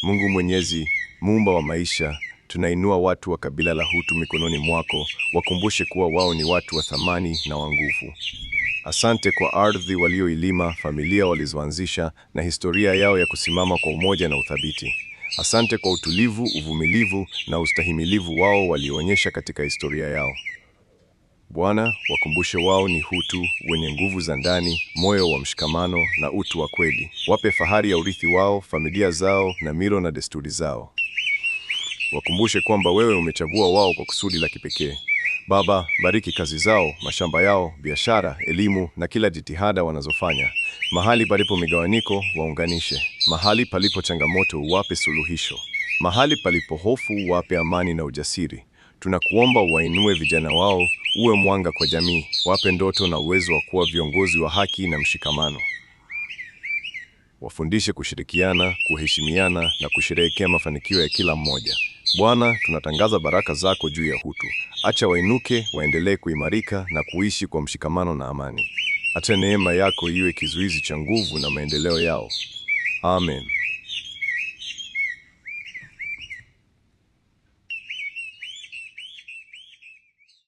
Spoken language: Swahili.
Mungu Mwenyezi, muumba wa maisha, tunainua watu wa kabila la Hutu mikononi mwako, wakumbushe kuwa wao ni watu wa thamani na wa nguvu. Asante kwa ardhi walioilima, familia walizoanzisha na historia yao ya kusimama kwa umoja na uthabiti. Asante kwa utulivu, uvumilivu na ustahimilivu wao walioonyesha katika historia yao. Bwana, wakumbushe wao ni Hutu wenye nguvu za ndani, moyo wa mshikamano na utu wa kweli. Wape fahari ya urithi wao, familia zao na mila na desturi zao. Wakumbushe kwamba wewe umechagua wao kwa kusudi la kipekee. Baba, bariki kazi zao, mashamba yao, biashara, elimu na kila jitihada wanazofanya. Mahali palipo migawanyiko, waunganishe. Mahali palipo changamoto, wape suluhisho. Mahali palipo hofu, wape amani na ujasiri. Tunakuomba wainue vijana wao, uwe mwanga kwa jamii, wape ndoto na uwezo wa kuwa viongozi wa haki na mshikamano. Wafundishe kushirikiana, kuheshimiana na kusherehekea mafanikio ya kila mmoja. Bwana, tunatangaza baraka zako juu ya Hutu. Acha wainuke, waendelee kuimarika na kuishi kwa mshikamano na amani. Acha neema yako iwe kizuizi cha nguvu na maendeleo yao. Amen.